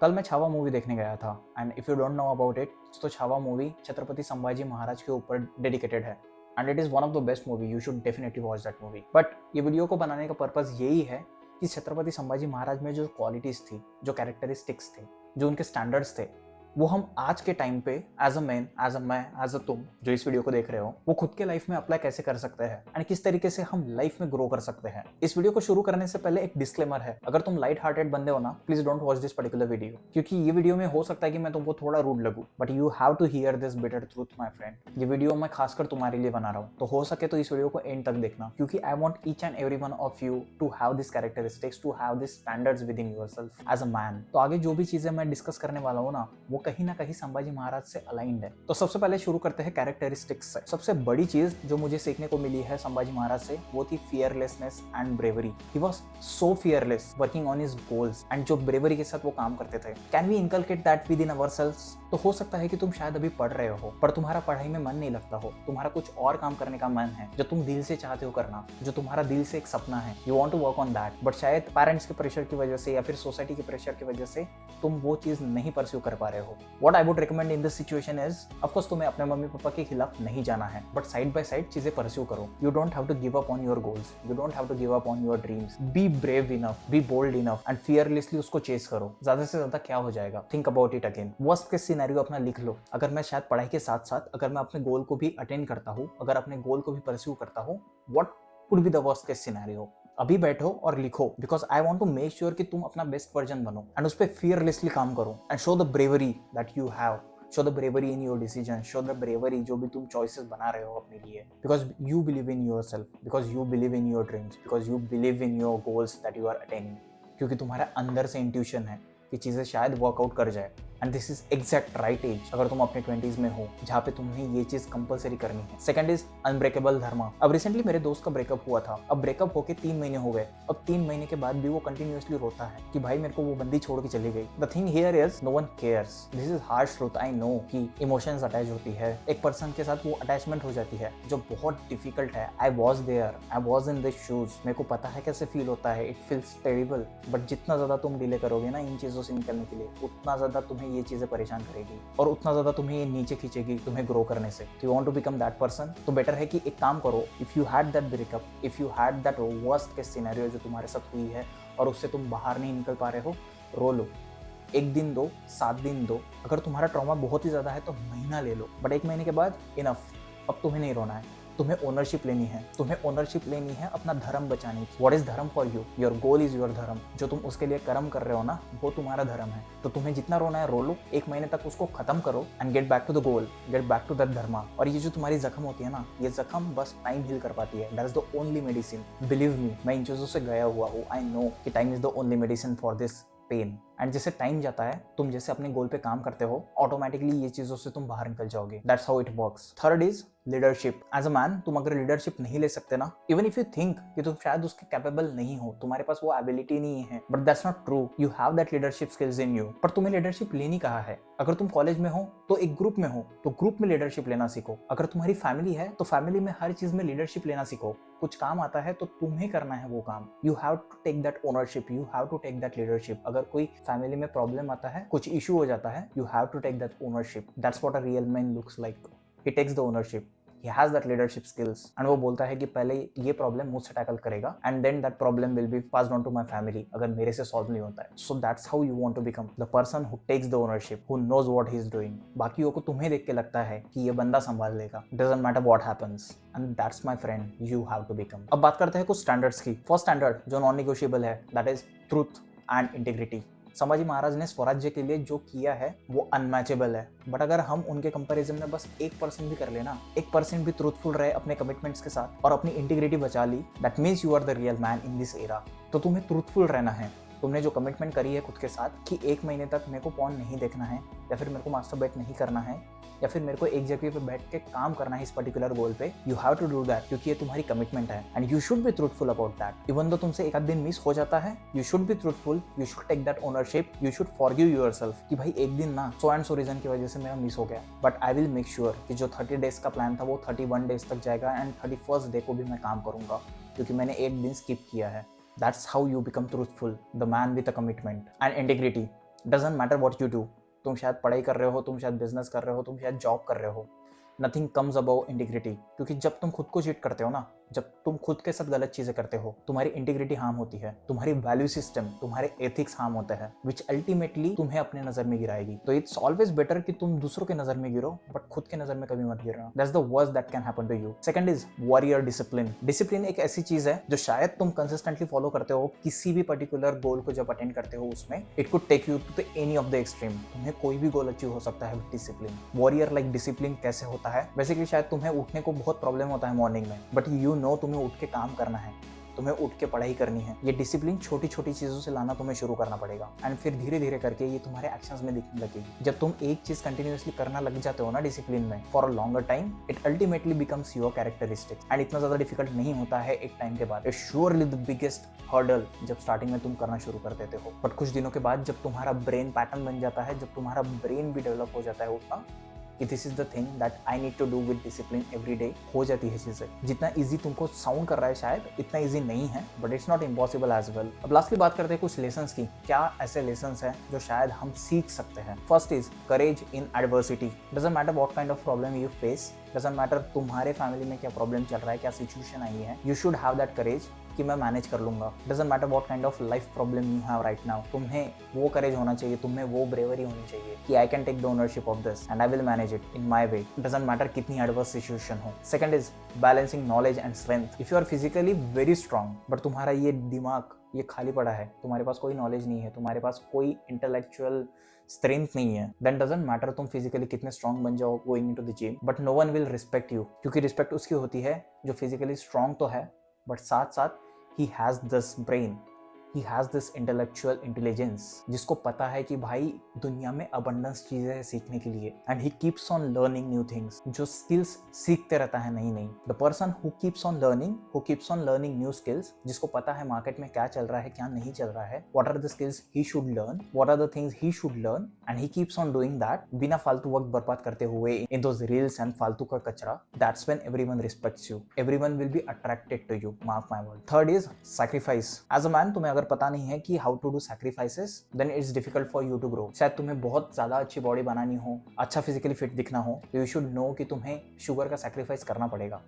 कल मैं छावा मूवी देखने गया था and if you don't know about it तो छावा मूवी छत्रपति संभाजी महाराज के ऊपर डेडिकेटेड है and it is one of the best movie. You should definitely watch that movie. But ये वीडियो को बनाने का पर्पज़ यही है कि छत्रपति संभाजी महाराज में जो क्वालिटीज़ थी, जो कैरेक्टरिस्टिक्स थे, जो उनके स्टैंडर्ड्स थे, वो हम आज के टाइम पे as a man, as a man, as अ तुम जो इस वीडियो को देख रहे हो, वो खुद के लाइफ में अप्लाई कैसे कर सकते हैं एंड किस तरीके से हम लाइफ में ग्रो कर सकते हैं। इस वीडियो को शुरू करने से पहले एक डिस्क्लेमर है, अगर तुम लाइट हार्टेड बंदे हो ना, please don't watch this particular video, क्योंकि ये वीडियो में हो सकता है कि मैं तुमको थोड़ा रूड लगूं, but you have to hear this bitter truth my friend. ये वीडियो मैं खासकर तुम्हारे लिए बना रहा हूँ, तो हो सके तो इस वीडियो को एंड तक देखना, क्योंकि I want each and every one of you to have this characteristics, to have this standards within yourself as a man. तो आगे जो भी चीजें मैं डिस्कस करने वाला हूँ ना, वो कहीं ना कहीं संभाजी महाराज से अलाइंड है। तो सबसे पहले शुरू करते हैं कैरेक्टरिस्टिक्स से। सबसे बड़ी चीज जो मुझे सीखने को मिली है संभाजी महाराज से, वो थी fearlessness and bravery. He was so fearless working on his goals and जो ब्रेवरी के साथ वो काम करते थे। Can we inculcate that within ourselves? तो हो सकता है कि तुम शायद अभी पढ़ रहे हो पर तुम्हारा पढ़ाई में मन नहीं लगता हो, तुम्हारा कुछ और काम करने का मन है जो तुम दिल से चाहते हो करना, जो तुम्हारा दिल से एक सपना है, you want to work on that, but शायद पेरेंट्स के प्रेशर की वजह से या फिर सोसाइटी के प्रेशर की वजह से तुम वो चीज नहीं परस्यू कर पा रहे हो। What I would recommend in this situation is, of course तुम्हें अपने मम्मी पापा के खिलाफ नहीं जाना है, बट साइड बाय साइड चीजें परस्यू करो। You don't have to give up on your goals, you don't have to give up on your dreams. Be brave enough, be bold enough and fearlessly उसको chase करो। ज्यादा से ज्यादा क्या हो जाएगा, think about it again. Worst case scenario अपना लिख लो, अगर मैं शायद पढ़ाई के साथ साथ अगर मैं अपने गोल को भी अटेंड करता हूँ, अगर अपने गोल को भी परस्यू करता हूँ, what could be the worst case scenario? अभी बैठो और लिखो, because I want to make sure कि तुम अपना बेस्ट वर्जन बनो एंड उस पर फियरलेसली काम करो and show the bravery that you have, show the bravery in your decision, show the bravery जो भी तुम चॉइसेस बना रहे हो अपने लिए, because you believe in yourself, because you believe in your dreams, because you believe in your goals that you are attaining. क्योंकि तुम्हारे अंदर से इंट्यूशन है कि चीज़ें शायद वर्कआउट कर जाए and this is exact right age अगर तुम अपने 20s में हो जहाँ पे तुम्हें ये चीज कंपलसरी करनी है। सेकंड इज अनब्रेकेबल धर्मा। अब रिसेंटली मेरे दोस्त का ब्रेकअप हुआ था, अब ब्रेकअप होके 3 महीने हो गए, अब 3 महीने के बाद भी वो कंटिन्यूअसली रोता है कि भाई मेरे को वो बंदी छोड़ के चली गई। The thing here is no one cares. This is harsh truth, I know कि इमोशंस अटैच होती है, एक पर्सन के साथ वो अटैचमेंट हो जाती है जो बहुत डिफिकल्ट है। I was there, I was in this shoes, मेरे को पता है कैसे फील होता है, इट फील्स टेरिबल। बट जितना ज्यादा तुम डिले करोगे ना इन चीजों से निकलने के लिए, उतना ज्यादा तुम्हें ये चीजें परेशान करेगी और उतना ज्यादा तुम्हें ये नीचे खींचेगी तुम्हें ग्रो करने से। You want to become that person, तो बेटर है कि एक काम करो, if you had that breakup, if you had that worst case scenario जो तुम्हारे साथ हुई है और उससे तुम बाहर नहीं निकल पा रहे हो, रो लो। 1 दिन दो, 7 दिन दो, अगर तुम्हारा ट्रॉमा बहुत ही ज्यादा है तो महीना ले लो, बट 1 महीने के बाद इनफ, अब तुम्हें नहीं रोना है। तुम्हें ओनरशिप लेनी है, तुम्हें ओनरशिप लेनी है अपना धर्म बचाने की। व्हाट इज धर्म for you? Your goal is your धर्म। जो तुम उसके लिए कर्म कर रहे हो ना, वो तुम्हारा धर्म है। तो तुम्हें जितना रोना है रो लो, 1 महीने तक उसको खत्म करो and get back to the goal, get back to that dharma. और ये जो तुम्हारी जख्म होती है ना, ये जख्म बस टाइम हील कर पाती है। That is the only medicine, believe me, मैं इन चीजों से गया हुआ हूँ। आई नो कि time is the only medicine for this pain. And जैसे टाइम जाता है, तुम जैसे अपने गोल पे काम करते हो, ऑटोमेटिकली ये चीजों से तुम बाहर निकल जाओगे। That's how it works. Third is leadership. As a man तुम अगर लीडरशिप नहीं ले सकते ना, इवन इफ यू थिंक कि तुम शायद उसके कैपेबल नहीं हो, तुम्हारे पास वो एबिलिटी नहीं है, but that's not true. You have that leadership skills in you. पर तुम्हें लीडरशिप लेनी कहाँ है? अगर तुम कॉलेज में हो तो एक ग्रुप में हो, तो ग्रुप में लीडरशिप लेना सीखो। अगर तुम्हारी फैमिली है तो फैमिली में हर चीज में लीडरशिप लेना सीखो। कुछ काम आता है तो तुम्हें करना है वो काम। You have to take that ownership, you have to take that leadership. अगर कोई फैमिली में प्रॉब्लम आता है, कुछ इशू हो जाता है, you have to take that ownership. That's what a real man looks like. He takes the ownership, he has that leadership skills and वो बोलता है कि पहले ये प्रॉब्लम मुझसे टैकल करेगा and then that problem will be passed on to my family अगर मेरे से सॉल्व नहीं होता है। So that's how you want to become the person who takes the ownership, who knows what he is doing। बाकियों को तुम्हें देख के लगता है कि ये बंदा संभाल लेगा, doesn't matter what happens, and that's my friend you have to become। अब बात करते हैं कुछ स्टैंडर्ड्स की। फर्स्ट स्टैंडर्ड जो नॉन निगोशिएबल है, that is truth and integrity। Sambhaji Maharaj ने स्वराज्य के लिए जो किया है वो अनमैचेबल है, बट अगर हम उनके कंपैरिजन में बस 1% भी कर लेना, 1% भी ट्रूथफुल रहे अपने कमिटमेंट्स के साथ और अपनी इंटीग्रिटी बचा ली, that means you are the real man in this era. तो तुम्हें ट्रूथफुल रहना है। तुमने जो कमिटमेंट करी है खुद के साथ कि 1 महीने तक मेरे को पॉर्न नहीं देखना है, या फिर मेरे को मास्टरबेट नहीं करना है, या फिर मेरे को एक जगह पे बैठ के काम करना है इस पर्टिकुलर गोल पे, you have to do that, क्योंकि ये तुम्हारी कमिटमेंट है and you should be truthful about that. Even though तुमसे एक आध दिन मिस हो जाता है, you should be truthful, you should take that ownership, you should forgive yourself कि भाई एक दिन ना सो एंड सो रीजन की वजह से मेरा मिस हो गया, but I will make sure कि जो 30 डेज का प्लान था वो 31 डेज तक जाएगा एंड 31st डे को भी मैं काम करूंगा क्योंकि मैंने एक दिन स्किप किया है। That's how you become truthful, the man with a commitment and integrity। Doesn't matter what you do, तुम शायद पढ़ाई कर रहे हो, तुम शायद बिजनेस कर रहे हो, तुम शायद जॉब कर रहे हो, नथिंग कम्स अबव इंटीग्रिटी। क्योंकि जब तुम खुद को चीट करते हो ना, जब तुम खुद के साथ गलत चीजें करते हो, तुम्हारी इंटीग्रिटी हार्म होती है, तुम्हारी वैल्यू सिस्टम, तुम्हारे एथिक्स हार्म होते हैं, विच अल्टीमेटली तुम्हें अपने नजर में गिराएगी। तो इट्स ऑलवेज बेटर कि तुम दूसरों के नजर में गिरो, बट खुद के नजर में कभी मत गिरना। That's the worst that can happen to you. Second is warrior discipline. Discipline एक ऐसी चीज है जो शायद तुम कंसिस्टेंटली फॉलो करते हो किसी भी पर्टिकुलर गोल को जब अटेंड करते हो उसमें। It could take you to the any of the extreme. तुम्हें कोई भी गोल अचीव हो सकता है with discipline. Warrior like discipline कैसे होता है? बेसिकली शायद तुम्हें उठने को बहुत प्रॉब्लम होता है मॉर्निंग में, बट यू नो तुम्हें उठ के काम करना है, तुम्हें उठ के पढ़ाई करनी है। ये डिसिप्लिन छोटी छोटी चीजों से लाना तुम्हें शुरू करना पड़ेगा, एंड फिर धीरे धीरे करके ये तुम्हारे एक्शंस में दिखने लगेगी। जब तुम एक चीज कंटिन्यूअसली करना लग जाते हो ना डिसिप्लिन में for a longer time, it ultimately becomes your characteristics. And इतना ज्यादा डिफिकल्ट नहीं होता है एक टाइम के बाद। It's surely the biggest hurdle जब स्टार्टिंग में तुम करना शुरू कर देते हो, बट कुछ दिनों के बाद जब तुम्हारा ब्रेन पैटर्न बन जाता है, जब तुम्हारा ब्रेन भी डेवलप हो जाता है उतना कि this is the thing that I need to do with discipline every day, हो जाती है चीजें। जितना इजी तुमको साउंड कर रहा है शायद इतना इजी नहीं है, but it's not impossible as well. अब लास्टली बात करते हैं कुछ लेसन्स की। क्या ऐसे लेसन्स हैं जो शायद हम सीख सकते हैं? First is courage in adversity. Doesn't matter what kind of problem you face, doesn't matter तुम्हारे फैमिली में क्या प्रॉब्लम चल रहा है, क्या सिचुएशन आई है, you should have that courage कि मैं मैनेज कर लूंगा। Doesn't matter what kind of life problem you have right now, तुम्हें वो करेज होना चाहिए, तुम्हें वो ब्रेवरी होनी चाहिए कि I can take the ownership of this and I will manage it in my way. Doesn't matter कितनी एडवर्स सिचुएशन हो। Second is balancing knowledge and strength. If you are physically very strong but तुम्हारा ये दिमाग ये खाली पड़ा है, तुम्हारे पास कोई नॉलेज नहीं है, तुम्हारे पास कोई इंटेलेक्चुअल स्ट्रेंथ नहीं है, देन डजंट मैटर तुम फिजिकली कितने स्ट्रांग बन जाओ going into the gym, but no one will respect you. क्योंकि रिस्पेक्ट उसकी होती है जो फिजिकली स्ट्रांग तो है बट साथ साथ he has this brain, he has this intellectual intelligence, जिसको पता है कि भाई दुनिया में abundance चीजें हैं सीखने के लिए, and he keeps on learning new things, जो skills सीखते रहता है नई नई। The person who keeps on learning new skills, जिसको पता है मार्केट में क्या चल रहा है क्या नहीं चल रहा है, what are the skills he should learn, what are the things he should learn, and he keeps on doing that बिना फालतू वक्त बर्बाद करते हुए in those reels and फालतू का कचरा, that's when everyone respects you, everyone will be attracted to you, mark my word। Third is sacrifice। As a man तुम्हें अगर पता नहीं है कि how to do sacrifices, then it's difficult for you to grow। शायद तुम्हें बहुत ज्यादा अच्छी बॉडी बनानी हो, अच्छा फिजिकली फिट दिखना हो, तो यू शुड नो कि तुम्हें शुगर का सैक्रिफाइस करना पड़ेगा,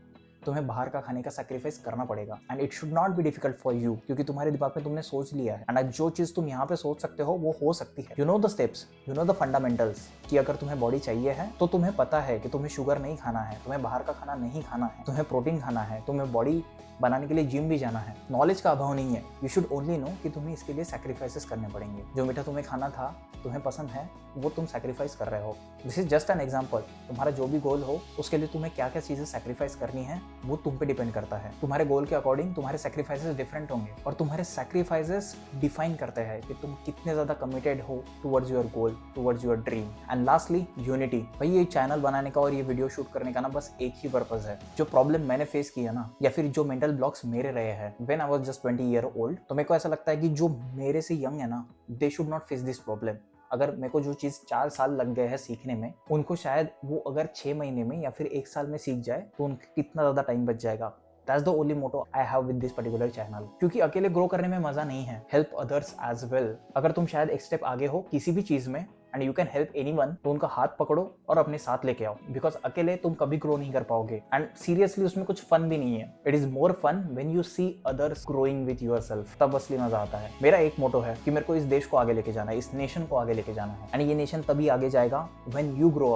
तुम्हें बाहर का खाने का सैक्रिफाइस करना पड़ेगा, and it should not be difficult for you, क्योंकि तुम्हारे दिमाग में तुमने सोच लिया है, एंड जो चीज तुम यहाँ पे सोच सकते हो वो हो सकती है। You know the steps, you know the fundamentals, कि अगर तुम्हें बॉडी चाहिए है तो तुम्हें पता है कि तुम्हें शुगर नहीं खाना है, तुम्हें बाहर का खाना नहीं खाना है, तुम्हें प्रोटीन खाना है, तुम्हें बॉडी बनाने के लिए जिम भी जाना है। नॉलेज का अभाव नहीं है, यू शुड ओनली नो कि तुम्हें इसके लिए सैक्रिफाइसेस करने पड़ेंगे। जो मीठा तुम्हें खाना था, तुम्हें पसंद है, वो तुम सैक्रिफाइस कर रहे हो। This is just an example. तुम्हारा जो भी गोल हो उसके लिए तुम्हें क्या क्या चीजें सैक्रिफाइस करनी है वो तुम पे डिपेंड करता है। तुम्हारे गोल के अकॉर्डिंग तुम्हारे सैक्रिफाइसेस डिफरेंट होंगे, और तुम्हारे सैक्रिफाइसेस डिफाइन करते हैं कि तुम कितने ज्यादा कमिटेड हो towards your goal, towards your dream. And lastly unity. भाई ये चैनल बनाने का और ये वीडियो शूट करने का ना बस एक ही पर्पज है। जो प्रॉब्लम मैंने फेस किया ना, या फिर जो मेंटल ब्लॉक्स मेरे रहे हैं when I was just 20 year old, तो मेरे को ऐसा लगता है कि जो मेरे से यंग है ना, they should not face this problem. अगर मेरे को जो चीज़ 4 साल लग गए हैं सीखने में, उनको शायद वो अगर 6 महीने में या फिर 1 साल में सीख जाए तो उनको कितना ज़्यादा टाइम बच जाएगा। That's the only motto I have with this particular channel। क्योंकि अकेले ग्रो करने में मजा नहीं है, हेल्प अदर्स एज वेल। अगर तुम शायद एक स्टेप आगे हो किसी भी चीज में and you can help anyone, तो उनका हाथ पकड़ो और अपने साथ लेके आओ, बिकॉज अकेले तुम कभी ग्रो नहीं कर पाओगे, एंड सीरियसली उसमें कुछ फन भी नहीं है। It is more fun when you see others growing with yourself, तब असली मजा आता है। मेरा एक मोटो है कि मेरे को इस देश को आगे लेके जाना है, इस नेशन को आगे लेके जाना है, एंड ये नेशन तभी आगे जाएगा when you grow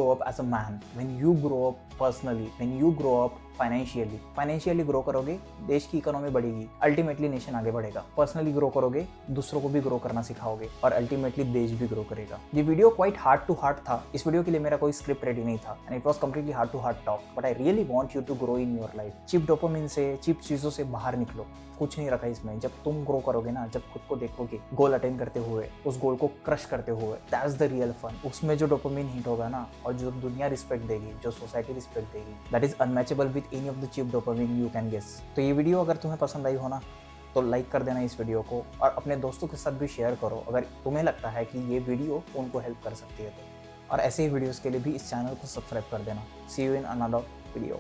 up as a man, when you grow up personally, when you grow up financially grow करोगे, देश की इकोनॉमी बढ़ेगी, अल्टीमेटली नेशन आगे बढ़ेगा। पर्सनली ग्रो करोगे, दूसरों को भी ग्रो करना सिखाओगे, और अल्टीमेटली देश भी ग्रो करेगा। ये video quite heart to heart था। इस वीडियो के लिए मेरा कोई स्क्रिप्ट रेडी नहीं था, and it was completely heart to heart talk, but I really want you to grow in your life. Cheap dopamine से, चीप चीजों से बाहर निकलो, कुछ नहीं रखा इसमें। जब तुम ग्रो करोगे ना, जब खुद को देखोगे गोल अटेन करते हुए, उस गोल को क्रश करते हुए, दैट्स द रियल फन। उसमें जो डोपामिन हिट होगा ना, और जो दुनिया रिस्पेक्ट देगी, जो सोसाइटी रिस्पेक्ट देगी, that is unmatchable with any of the cheap dopamine you can guess. तो ये वीडियो अगर तुम्हें पसंद आई हो ना, तो लाइक कर देना इस वीडियो को, और अपने दोस्तों के साथ भी शेयर करो अगर तुम्हें लगता है कि ये वीडियो उनको हेल्प कर सकती है तो। और ऐसे ही वीडियोस के लिए भी इस चैनल को सब्सक्राइब कर देना। सी यू इन अनदर वीडियो।